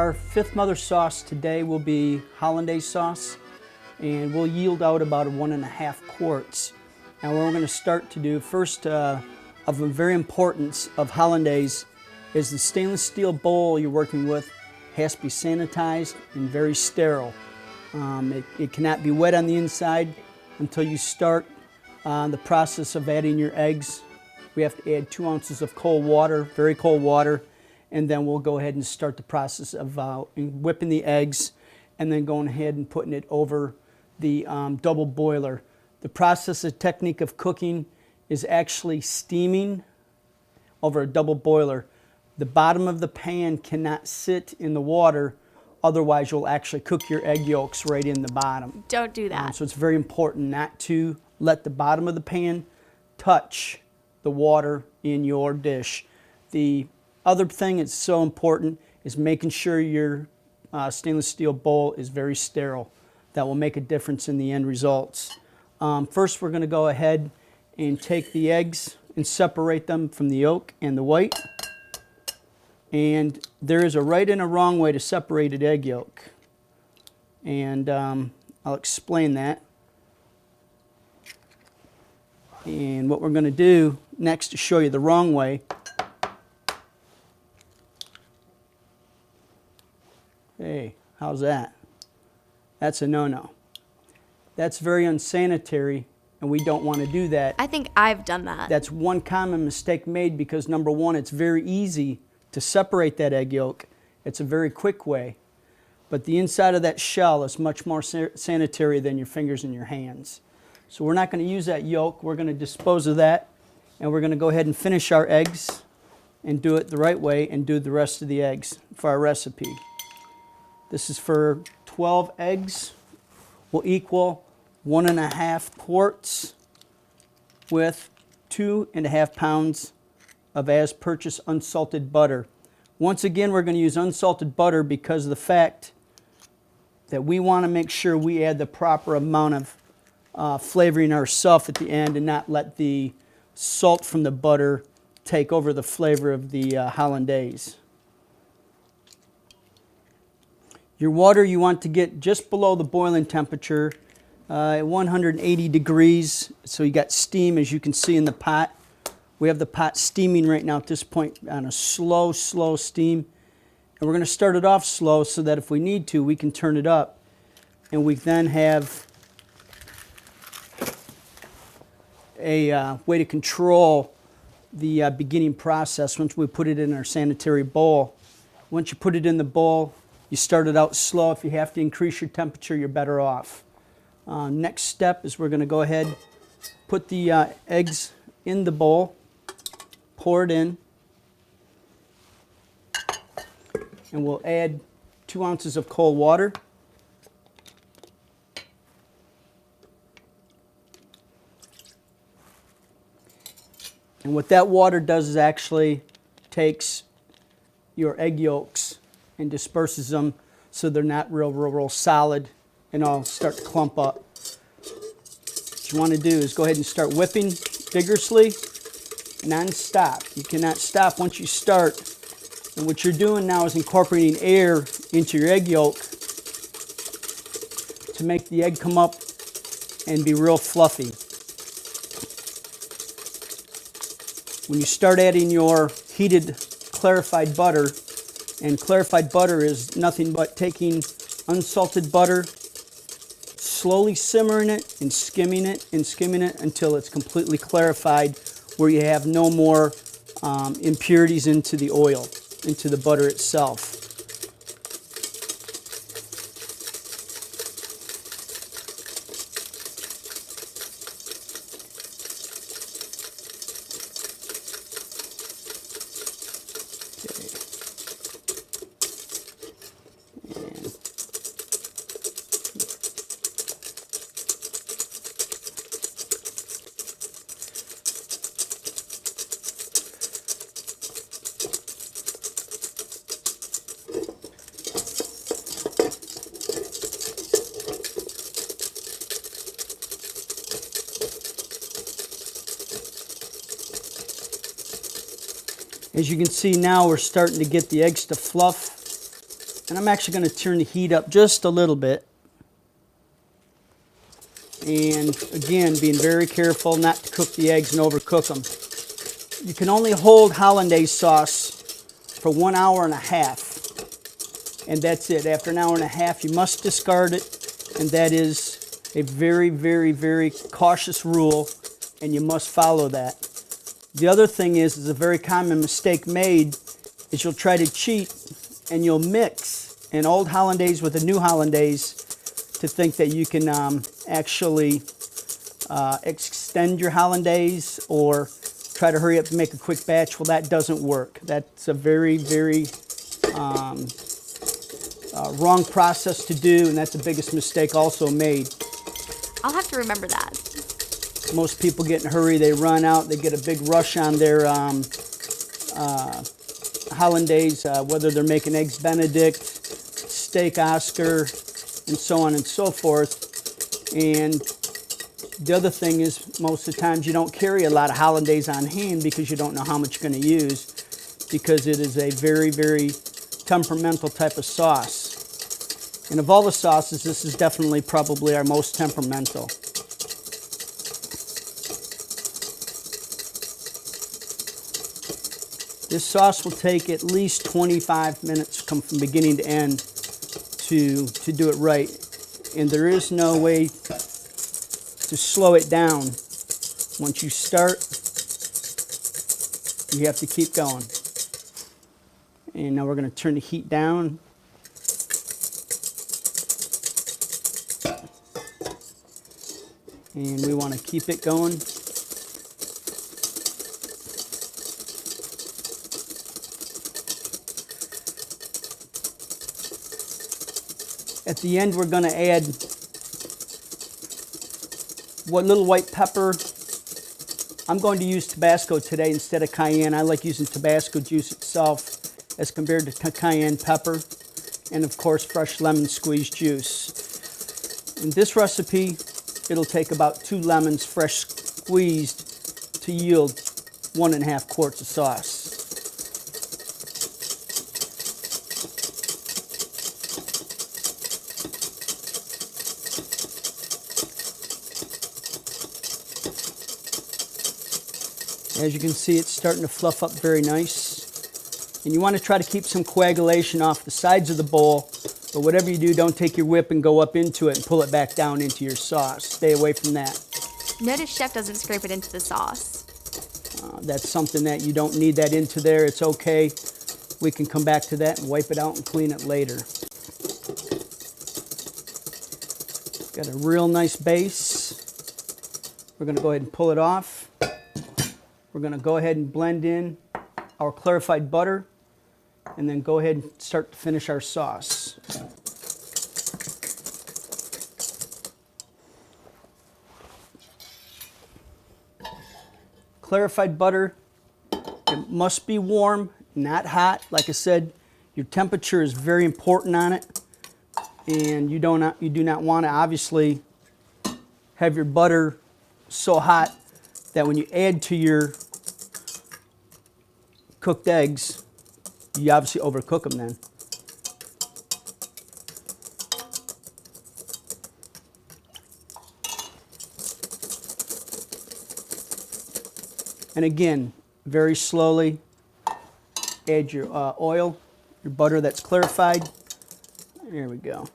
Our fifth mother sauce today will be Hollandaise sauce, and we'll yield out about 1.5 quarts. Now what we're going to start to do first of the very importance of Hollandaise is the stainless steel bowl you're working with has to be sanitized and very sterile. It cannot be wet on the inside until you start the process of adding your eggs. We have to add 2 ounces of cold water, very cold water, and then we'll go ahead and start the process of whipping the eggs and then going ahead and putting it over the double boiler. The process, the technique of cooking is actually steaming over a double boiler. The bottom of the pan cannot sit in the water, otherwise you'll actually cook your egg yolks right in the bottom. Don't do that. So it's very important not to let the bottom of the pan touch the water in your dish. The other thing that's so important is making sure your stainless steel bowl is very sterile. That will make a difference in the end results. First we're going to go ahead and take the eggs and separate them from the yolk and the white. And there is a right and a wrong way to separate an egg yolk. And I'll explain that. And what we're going to do next to show you the wrong way, hey, how's that? That's a no-no. That's very unsanitary, and we don't want to do that. I think I've done that. That's one common mistake made because, number one, it's very easy to separate that egg yolk. It's a very quick way. But the inside of that shell is much more sanitary than your fingers and your hands. So we're not going to use that yolk. We're going to dispose of that, and we're going to go ahead and finish our eggs and do it the right way and do the rest of the eggs for our recipe. This is for 12 eggs, will equal 1.5 quarts with 2.5 pounds of as-purchased unsalted butter. Once again, we're going to use unsalted butter because of the fact that we want to make sure we add the proper amount of flavoring ourselves at the end and not let the salt from the butter take over the flavor of the Hollandaise. Your water you want to get just below the boiling temperature, at 180 degrees, so you got steam as you can see in the pot. We have the pot steaming right now at this point on a slow steam. And we're going to start it off slow so that if we need to, we can turn it up. And we then have a way to control the beginning process once we put it in our sanitary bowl. Once you put it in the bowl, you start it out slow. If you have to increase your temperature, you're better off. Next step is we're going to go ahead, put the eggs in the bowl, pour it in, and we'll add 2 ounces of cold water. And what that water does is actually takes your egg yolks and disperses them so they're not real solid and all start to clump up. What you want to do is go ahead and start whipping vigorously, non-stop. You cannot stop once you start. And what you're doing now is incorporating air into your egg yolk to make the egg come up and be real fluffy. When you start adding your heated clarified butter, and clarified butter is nothing but taking unsalted butter, slowly simmering it and skimming it until it's completely clarified, where you have no more impurities into the oil, into the butter itself. As you can see now, we're starting to get the eggs to fluff. And I'm actually going to turn the heat up just a little bit. And again, being very careful not to cook the eggs and overcook them. You can only hold Hollandaise sauce for 1 hour and a half. And that's it. After an hour and a half, you must discard it. And that is a very, very, very cautious rule. And you must follow that. The other thing is a very common mistake made is you'll try to cheat and you'll mix an old Hollandaise with a new Hollandaise to think that you can actually extend your Hollandaise or try to hurry up and make a quick batch. Well, that doesn't work. That's a very, very wrong process to do, and that's the biggest mistake also made. I'll have to remember that. Most people get in a hurry, they run out, they get a big rush on their Hollandaise, whether they're making Eggs Benedict, Steak Oscar, and so on and so forth. And the other thing is, most of the times you don't carry a lot of Hollandaise on hand because you don't know how much you're going to use, because it is a very, very temperamental type of sauce. And of all the sauces, this is definitely probably our most temperamental. This sauce will take at least 25 minutes from beginning to end to do it right. And there is no way to slow it down. Once you start, you have to keep going. And now we're going to turn the heat down. And we want to keep it going. At the end, we're going to add one little white pepper. I'm going to use Tabasco today instead of cayenne. I like using Tabasco juice itself as compared to cayenne pepper. And of course, fresh lemon squeeze juice. In this recipe, it'll take about 2 lemons fresh squeezed to yield 1.5 quarts of sauce. As you can see, it's starting to fluff up very nice. And you want to try to keep some coagulation off the sides of the bowl, but whatever you do, don't take your whip and go up into it and pull it back down into your sauce. Stay away from that. Notice Chef doesn't scrape it into the sauce. That's something that you don't need that into there. It's okay. We can come back to that and wipe it out and clean it later. Got a real nice base. We're going to go ahead and pull it off. We're going to go ahead and blend in our clarified butter and then go ahead and start to finish our sauce. Clarified butter, it must be warm, not hot. Like I said, your temperature is very important on it, and you do not want to obviously have your butter so hot that when you add to your cooked eggs, you obviously overcook them then. And again, very slowly add your oil, your butter that's clarified. There we go.